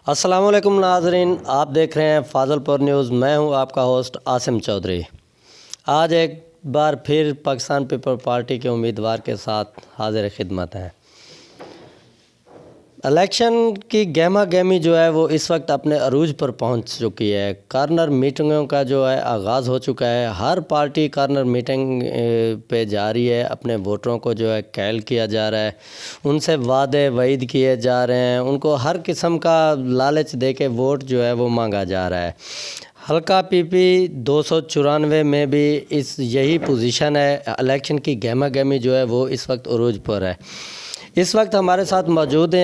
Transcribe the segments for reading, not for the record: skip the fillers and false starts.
السلام علیکم ناظرین، آپ دیکھ رہے ہیں فاضل پور نیوز۔ میں ہوں آپ کا ہوسٹ عاصم چودھری۔ آج ایک بار پھر پاکستان پیپل پارٹی کے امیدوار کے ساتھ حاضر خدمت ہیں۔ الیکشن کی گہما گہمی جو ہے وہ اس وقت اپنے عروج پر پہنچ چکی ہے۔ کارنر میٹنگوں کا جو ہے آغاز ہو چکا ہے۔ ہر پارٹی کارنر میٹنگ پہ جا رہی ہے، اپنے ووٹروں کو جو ہے کیل کیا جا رہا ہے، ان سے وعدے وعید کیے جا رہے ہیں، ان کو ہر قسم کا لالچ دے کے ووٹ جو ہے وہ مانگا جا رہا ہے۔ حلقہ پی پی 294 میں بھی یہی پوزیشن ہے۔ الیکشن کی گہما گہمی جو ہے وہ اس وقت عروج پر ہے۔ اس وقت ہمارے ساتھ موجود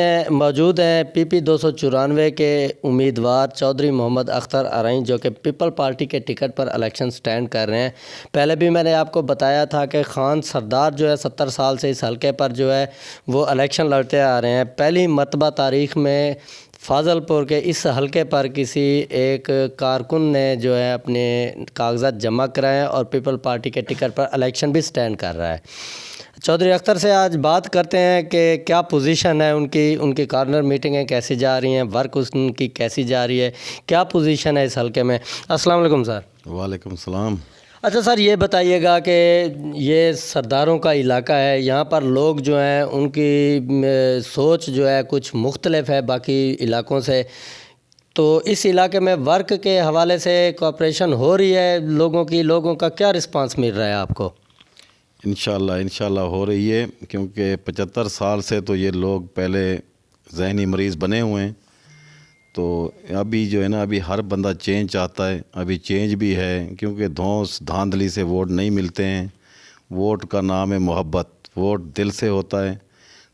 ہیں پی پی 294 کے امیدوار چودھری محمد اختر ارائیں، جو کہ پیپل پارٹی کے ٹکٹ پر الیکشن سٹینڈ کر رہے ہیں۔ پہلے بھی میں نے آپ کو بتایا تھا کہ خان سردار جو ہے 70 سال سے اس حلقے پر جو ہے وہ الیکشن لڑتے آ رہے ہیں۔ پہلی مرتبہ تاریخ میں فاضل پور کے اس حلقے پر کسی ایک کارکن نے جو ہے اپنے کاغذات جمع کرائے اور پیپل پارٹی کے ٹکٹ پر الیکشن بھی سٹینڈ کر رہا ہے۔ چودھری اختر سے آج بات کرتے ہیں کہ کیا پوزیشن ہے ان کی کارنر میٹنگیں کیسی جا رہی ہیں، ورک ان کی کیسی جا رہی ہے، کیا پوزیشن ہے اس حلقے میں۔ السلام علیکم سر۔ وعلیکم السلام۔ اچھا سر، یہ بتائیے گا کہ یہ سرداروں کا علاقہ ہے، یہاں پر لوگ جو ہیں ان کی سوچ جو ہے کچھ مختلف ہے باقی علاقوں سے، تو اس علاقے میں ورک کے حوالے سے کوآپریشن ہو رہی ہے لوگوں کا کیا رسپانس مل رہا ہے آپ کو؟ انشاءاللہ ہو رہی ہے، کیونکہ 75 سال سے تو یہ لوگ پہلے ذہنی مریض بنے ہوئے ہیں، تو ابھی جو ہے نا ابھی ہر بندہ چینج چاہتا ہے۔ ابھی چینج بھی ہے، کیونکہ دھاندلی سے ووٹ نہیں ملتے ہیں۔ ووٹ کا نام ہے محبت، ووٹ دل سے ہوتا ہے،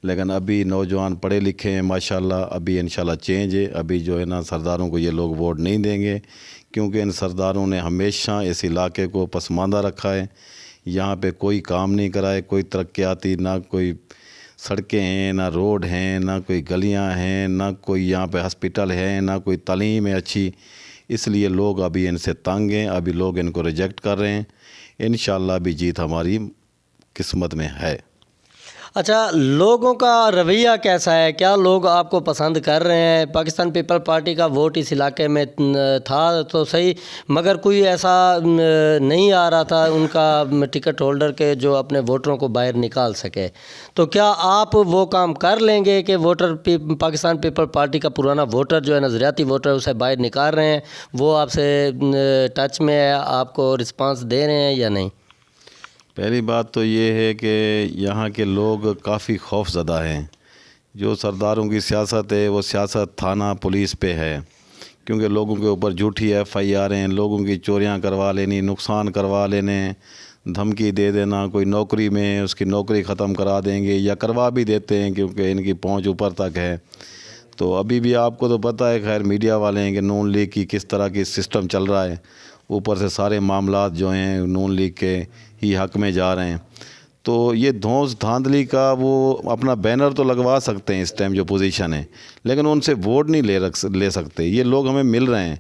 لیکن ابھی نوجوان پڑھے لکھے ہیں ماشاءاللہ۔ ابھی انشاءاللہ چینج ہے۔ ابھی جو ہے نا سرداروں کو یہ لوگ ووٹ نہیں دیں گے، کیونکہ ان سرداروں نے ہمیشہ اس علاقے کو پسماندہ رکھا ہے۔ یہاں پہ کوئی کام نہیں کرائے، کوئی ترقیاتی، نہ کوئی سڑکیں ہیں، نہ روڈ ہیں، نہ کوئی گلیاں ہیں، نہ کوئی یہاں پہ ہسپیٹل ہے، نہ کوئی تعلیم ہے اچھی۔ اس لیے لوگ ابھی ان سے تنگ ہیں، ابھی لوگ ان کو ریجیکٹ کر رہے ہیں۔ انشاءاللہ ابھی جیت ہماری قسمت میں ہے۔ اچھا، لوگوں کا رویہ کیسا ہے؟ کیا لوگ آپ کو پسند کر رہے ہیں؟ پاکستان پیپل پارٹی کا ووٹ اس علاقے میں تھا تو صحیح، مگر کوئی ایسا نہیں آ رہا تھا ان کا ٹکٹ ہولڈر کے جو اپنے ووٹروں کو باہر نکال سکے، تو کیا آپ وہ کام کر لیں گے کہ پاکستان پیپل پارٹی کا پرانا ووٹر جو ہے نظریاتی ووٹر اسے باہر نکال رہے ہیں، وہ آپ سے ٹچ میں ہے، آپ کو رسپانس دے رہے ہیں یا نہیں؟ پہلی بات تو یہ ہے کہ یہاں کے لوگ کافی خوف زدہ ہیں۔ جو سرداروں کی سیاست ہے وہ سیاست تھانہ پولیس پہ ہے، کیونکہ لوگوں کے اوپر جھوٹی ایف آئی آر ہیں، لوگوں کی چوریاں کروا لینی، نقصان کروا لینے، دھمکی دے دینا، کوئی نوکری میں اس کی نوکری ختم کرا دیں گے یا کروا بھی دیتے ہیں، کیونکہ ان کی پہنچ اوپر تک ہے۔ تو ابھی بھی آپ کو تو پتہ ہے، خیر میڈیا والے ہیں، کہ نون لیگ کی کس طرح کی سسٹم چل رہا ہے، اوپر سے سارے معاملات جو ہیں نون لیگ کے ہی حق میں جا رہے ہیں۔ تو یہ دھاندلی کا وہ اپنا بینر تو لگوا سکتے ہیں اس ٹائم جو پوزیشن ہے، لیکن ان سے ووٹ نہیں لے سکتے۔ یہ لوگ ہمیں مل رہے ہیں،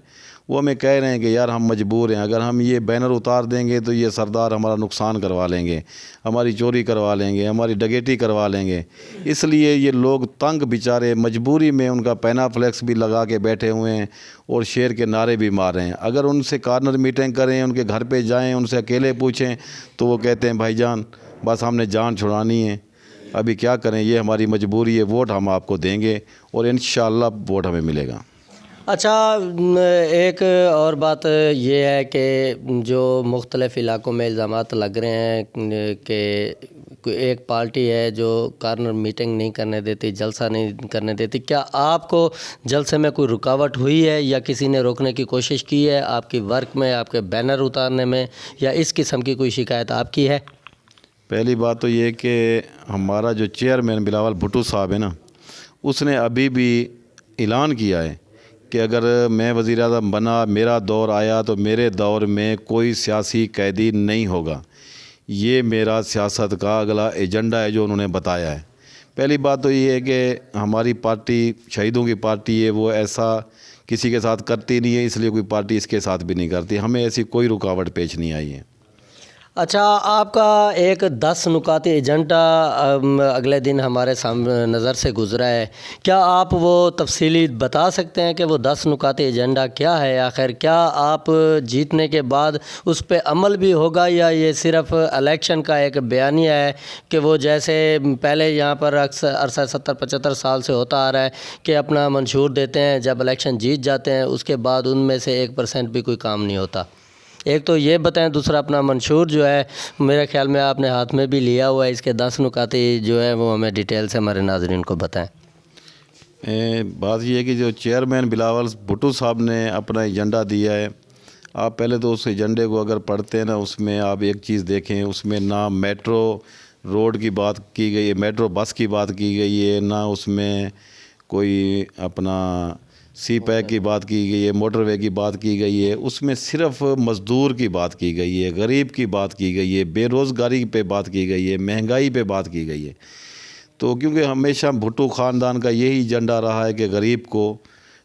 وہ ہمیں کہہ رہے ہیں کہ یار ہم مجبور ہیں، اگر ہم یہ بینر اتار دیں گے تو یہ سردار ہمارا نقصان کروا لیں گے، ہماری چوری کروا لیں گے، ہماری ڈکیٹی کروا لیں گے۔ اس لیے یہ لوگ تنگ بیچارے مجبوری میں ان کا پینا فلیکس بھی لگا کے بیٹھے ہوئے ہیں اور شیر کے نعرے بھی مار رہے ہیں۔ اگر ان سے کارنر میٹنگ کریں، ان کے گھر پہ جائیں، ان سے اکیلے پوچھیں تو وہ کہتے ہیں بھائی جان بس ہم نے جان چھڑانی ہے، ابھی کیا کریں، یہ ہماری مجبوری ہے، ووٹ ہم آپ کو دیں گے اور انشاءاللہ ووٹ ہمیں ملے گا۔ اچھا، ایک اور بات یہ ہے کہ جو مختلف علاقوں میں الزامات لگ رہے ہیں کہ ایک پارٹی ہے جو کارنر میٹنگ نہیں کرنے دیتی، جلسہ نہیں کرنے دیتی، کیا آپ کو جلسے میں کوئی رکاوٹ ہوئی ہے یا کسی نے روکنے کی کوشش کی ہے آپ کی ورک میں، آپ کے بینر اتارنے میں، یا اس قسم کی کوئی شکایت آپ کی ہے؟ پہلی بات تو یہ کہ ہمارا جو چیئرمین بلاول بھٹو صاحب ہے نا، اس نے ابھی بھی اعلان کیا ہے کہ اگر میں وزیر اعظم بنا، میرا دور آیا تو میرے دور میں کوئی سیاسی قیدی نہیں ہوگا۔ یہ میرا سیاست کا اگلا ایجنڈا ہے جو انہوں نے بتایا ہے۔ پہلی بات تو یہ ہے کہ ہماری پارٹی شہیدوں کی پارٹی ہے، وہ ایسا کسی کے ساتھ کرتی نہیں ہے، اس لیے کوئی پارٹی اس کے ساتھ بھی نہیں کرتی۔ ہمیں ایسی کوئی رکاوٹ پیش نہیں آئی ہے۔ اچھا، آپ کا ایک 10 نکاتی ایجنڈا اگلے دن ہمارے سامنے نظر سے گزرا ہے، کیا آپ وہ تفصیلی بتا سکتے ہیں کہ وہ 10 نکاتی ایجنڈا کیا ہے؟ آخر کیا آپ جیتنے کے بعد اس پہ عمل بھی ہوگا یا یہ صرف الیکشن کا ایک بیانیہ ہے کہ وہ جیسے پہلے یہاں پر اکثر عرصہ 70-75 سال سے ہوتا آ رہا ہے کہ اپنا منشور دیتے ہیں، جب الیکشن جیت جاتے ہیں اس کے بعد ان میں سے 1% بھی کوئی کام نہیں ہوتا؟ ایک تو یہ بتائیں، دوسرا اپنا منشور جو ہے میرے خیال میں آپ نے ہاتھ میں بھی لیا ہوا ہے، اس کے 10 نکاتی جو ہے وہ ہمیں ڈیٹیل سے ہمارے ناظرین کو بتائیں۔ بات یہ ہے کہ جو چیئرمین بلاول بھٹو صاحب نے اپنا ایجنڈا دیا ہے، آپ پہلے تو اس ایجنڈے کو اگر پڑھتے ہیں نا، اس میں آپ ایک چیز دیکھیں، اس میں نہ میٹرو روڈ کی بات کی گئی ہے، میٹرو بس کی بات کی گئی ہے، نہ اس میں کوئی اپنا سی پیک کی بات کی گئی ہے، موٹر وے کی بات کی گئی ہے۔ اس میں صرف مزدور کی بات کی گئی ہے، غریب کی بات کی گئی ہے، بے روزگاری پہ بات کی گئی ہے، مہنگائی پہ بات کی گئی ہے۔ تو کیونکہ ہمیشہ بھٹو خاندان کا یہی ایجنڈا رہا ہے کہ غریب کو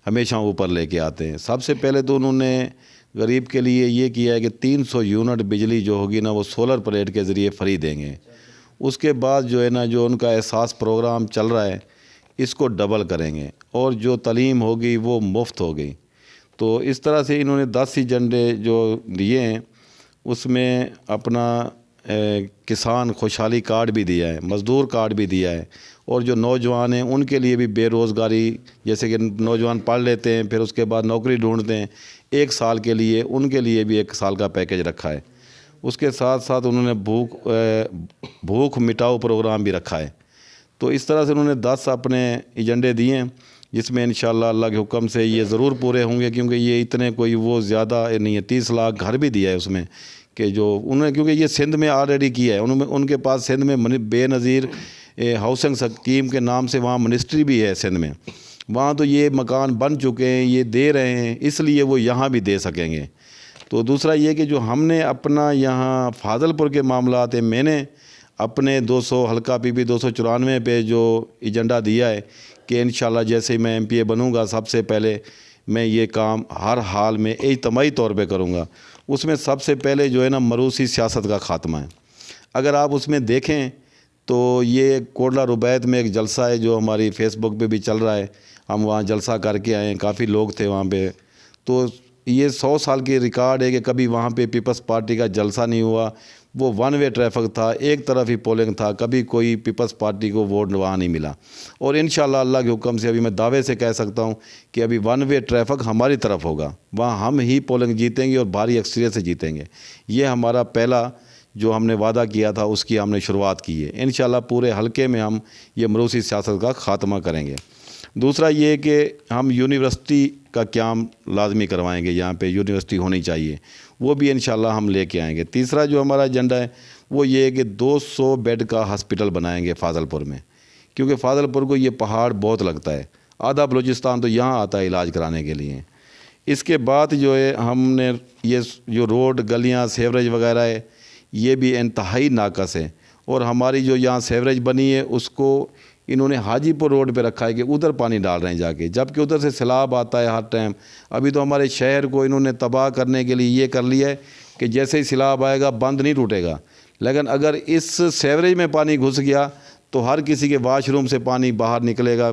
ہمیشہ اوپر لے کے آتے ہیں۔ سب سے پہلے تو انہوں نے غریب کے لیے یہ کیا ہے کہ 300 یونٹ بجلی جو ہوگی نا وہ سولر پلیٹ کے ذریعے فری دیں گے۔ اس کے بعد جو ہے نا، جو ان کا احساس پروگرام چل رہا ہے اس کو ڈبل کریں گے، اور جو تعلیم ہوگی وہ مفت ہوگی۔ تو اس طرح سے انہوں نے 10 ایجنڈے جو دیے ہیں، اس میں اپنا کسان خوشحالی کارڈ بھی دیا ہے، مزدور کارڈ بھی دیا ہے، اور جو نوجوان ہیں ان کے لیے بھی بے روزگاری، جیسے کہ نوجوان پڑھ لیتے ہیں پھر اس کے بعد نوکری ڈھونڈتے ہیں، 1 سال کے لیے ان کے لیے بھی 1 سال کا پیکیج رکھا ہے۔ اس کے ساتھ ساتھ انہوں نے بھوک مٹاؤ پروگرام بھی رکھا ہے۔ تو اس طرح سے انہوں نے 10 اپنے ایجنڈے دیے ہیں، جس میں انشاءاللہ اللہ کے حکم سے یہ ضرور پورے ہوں گے، کیونکہ یہ اتنے کوئی وہ زیادہ نہیں ہے۔ 30 لاکھ گھر بھی دیا ہے اس میں، کہ جو انہوں نے، کیونکہ یہ سندھ میں آلریڈی کیا ہے، ان کے پاس سندھ میں بے نظیر ہاؤسنگ اسکیم کے نام سے وہاں منسٹری بھی ہے سندھ میں، وہاں تو یہ مکان بن چکے ہیں، یہ دے رہے ہیں، اس لیے وہ یہاں بھی دے سکیں گے۔ تو دوسرا یہ کہ جو ہم نے اپنا یہاں فاضل پور کے معاملات ہیں، میں نے اپنے 200 حلقہ پی پی 294 پہ جو ایجنڈا دیا ہے کہ انشاءاللہ جیسے میں ایم پی اے بنوں گا، سب سے پہلے میں یہ کام ہر حال میں اجتماعی طور پہ کروں گا۔ اس میں سب سے پہلے جو ہے نا موروثی سیاست کا خاتمہ ہے۔ اگر آپ اس میں دیکھیں تو یہ کوٹلہ ربیت میں ایک جلسہ ہے جو ہماری فیس بک پہ بھی چل رہا ہے، ہم وہاں جلسہ کر کے آئے ہیں، کافی لوگ تھے وہاں پہ۔ تو یہ 100 سال کی ریکارڈ ہے کہ کبھی وہاں پہ پیپلز پارٹی کا جلسہ نہیں ہوا، وہ 1 وے ٹریفک تھا، ایک طرف ہی پولنگ تھا، کبھی کوئی پیپلز پارٹی کو ووٹ وہاں نہیں ملا۔ اور انشاءاللہ اللہ کے حکم سے ابھی میں دعوے سے کہہ سکتا ہوں کہ ابھی 1 وے ٹریفک ہماری طرف ہوگا، وہاں ہم ہی پولنگ جیتیں گے اور بھاری اکثریت سے جیتیں گے۔ یہ ہمارا پہلا جو ہم نے وعدہ کیا تھا اس کی ہم نے شروعات کی ہے۔ انشاءاللہ پورے حلقے میں ہم یہ موروثی سیاست کا خاتمہ کریں گے۔ دوسرا یہ کہ ہم یونیورسٹی کا قیام لازمی کروائیں گے، یہاں پہ یونیورسٹی ہونی چاہیے، وہ بھی انشاءاللہ ہم لے کے آئیں گے۔ تیسرا جو ہمارا ایجنڈا ہے وہ یہ ہے کہ 200 بیڈ کا ہاسپٹل بنائیں گے فاضل پور میں، کیونکہ فاضل پور کو یہ پہاڑ بہت لگتا ہے، آدھا بلوچستان تو یہاں آتا ہے علاج کرانے کے لیے۔ اس کے بعد جو ہے ہم نے یہ جو روڈ گلیاں سیوریج وغیرہ ہے یہ بھی انتہائی ناقص ہے، اور ہماری جو یہاں سیوریج بنی ہے اس کو انہوں نے حاجی پور روڈ پہ رکھا ہے کہ ادھر پانی ڈال رہے ہیں جا کے، جبکہ ادھر سے سیلاب آتا ہے ہر ٹائم۔ ابھی تو ہمارے شہر کو انہوں نے تباہ کرنے کے لیے یہ کر لیا ہے کہ جیسے ہی سیلاب آئے گا بند نہیں ٹوٹے گا، لیکن اگر اس سیوریج میں پانی گھس گیا تو ہر کسی کے واش روم سے پانی باہر نکلے گا،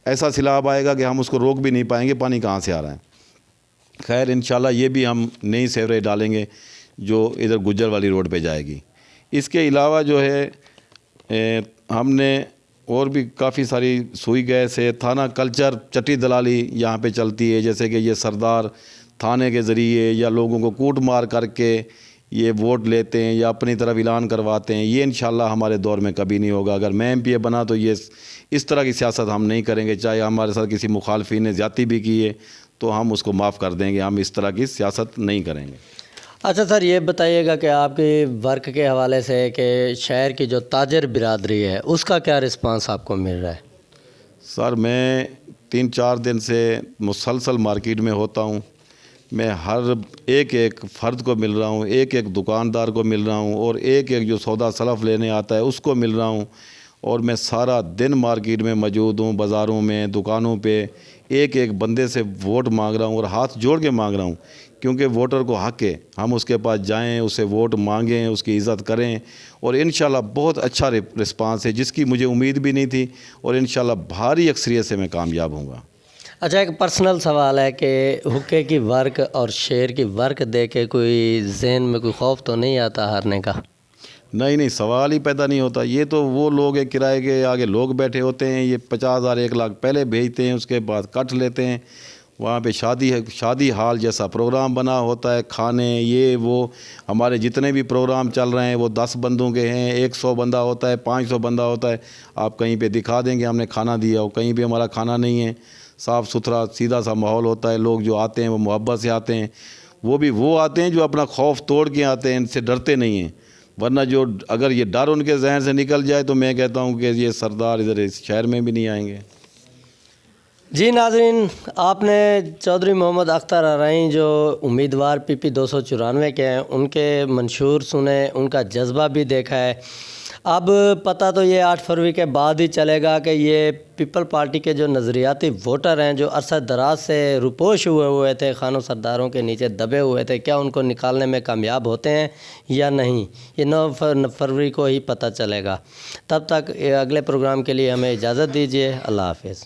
ایسا سیلاب آئے گا کہ ہم اس کو روک بھی نہیں پائیں گے پانی کہاں سے آ رہا ہے۔ خیر انشاءاللہ یہ بھی ہم نئی سیوریج ڈالیں گے جو ادھر گجر والی روڈ پہ جائے گی۔ اس کے علاوہ جو ہے ہم نے اور بھی کافی ساری سوئی گیس ہے، تھانہ کلچر چٹی دلالی یہاں پہ چلتی ہے، جیسے کہ یہ سردار تھانے کے ذریعے یا لوگوں کو کوٹ مار کر کے یہ ووٹ لیتے ہیں یا اپنی طرف اعلان کرواتے ہیں، یہ انشاءاللہ ہمارے دور میں کبھی نہیں ہوگا۔ اگر میں ایم پی اے بنا تو یہ اس طرح کی سیاست ہم نہیں کریں گے، چاہے ہمارے ساتھ کسی مخالفین نے زیادتی بھی کی ہے تو ہم اس کو معاف کر دیں گے، ہم اس طرح کی سیاست نہیں کریں گے۔ اچھا سر، یہ بتائیے گا کہ آپ کی ورک کے حوالے سے کہ شہر کی جو تاجر برادری ہے اس کا کیا رسپانس آپ کو مل رہا ہے؟ سر میں 3-4 دن سے مسلسل مارکیٹ میں ہوتا ہوں، میں ہر ایک فرد کو مل رہا ہوں، ایک دکاندار کو مل رہا ہوں، اور ایک جو سودا سلف لینے آتا ہے اس کو مل رہا ہوں، اور میں سارا دن مارکیٹ میں موجود ہوں، بازاروں میں، دکانوں پہ ایک بندے سے ووٹ مانگ رہا ہوں اور ہاتھ جوڑ کے مانگ رہا ہوں کیونکہ ووٹر کو حق ہے ہم اس کے پاس جائیں, اسے ووٹ مانگیں, اس کی عزت کریں, اور انشاءاللہ بہت اچھا رسپانس ہے جس کی مجھے امید بھی نہیں تھی, اور انشاءاللہ بھاری اکثریت سے میں کامیاب ہوں گا. اچھا ایک پرسنل سوال ہے کہ حقے کی ورک اور شیر کی ورک دے کے کوئی ذہن میں کوئی خوف تو نہیں آتا ہارنے کا؟ نہیں, سوال ہی پیدا نہیں ہوتا. یہ تو وہ لوگ ہیں کرائے کے آگے لوگ بیٹھے ہوتے ہیں, یہ 50,000 1 لاکھ پہلے بھیجتے ہیں, اس کے بعد کٹ لیتے ہیں. وہاں پہ شادی حال جیسا پروگرام بنا ہوتا ہے, کھانے یہ وہ. ہمارے جتنے بھی پروگرام چل رہے ہیں وہ 10 بندوں کے ہیں, 100 بندہ ہوتا ہے, 500 بندہ ہوتا ہے. آپ کہیں پہ دکھا دیں گے ہم نے کھانا دیا ہو, کہیں پہ ہمارا کھانا نہیں ہے. صاف ستھرا سیدھا سا ماحول ہوتا ہے. لوگ جو آتے ہیں وہ محبت سے آتے ہیں, وہ بھی وہ آتے ہیں جو اپنا خوف توڑ کے آتے ہیں, ان سے ڈرتے نہیں ہیں. ورنہ جو اگر یہ ڈر ان کے ذہن سے نکل جائے تو میں کہتا ہوں کہ یہ سردار ادھر اس شہر میں بھی نہیں آئیں گے. جی ناظرین, آپ نے چودھری محمد اختر ارائیں جو امیدوار PP 294 کے ہیں ان کے منشور سنے, ان کا جذبہ بھی دیکھا ہے. اب پتہ تو یہ 8 فروری کے بعد ہی چلے گا کہ یہ پیپل پارٹی کے جو نظریاتی ووٹر ہیں جو عرصہ دراز سے روپوش ہوئے تھے, خانوں سرداروں کے نیچے دبے ہوئے تھے, کیا ان کو نکالنے میں کامیاب ہوتے ہیں یا نہیں, یہ 9 فروری کو ہی پتہ چلے گا. تب تک اگلے پروگرام کے لیے ہمیں اجازت دیجیے. اللہ حافظ.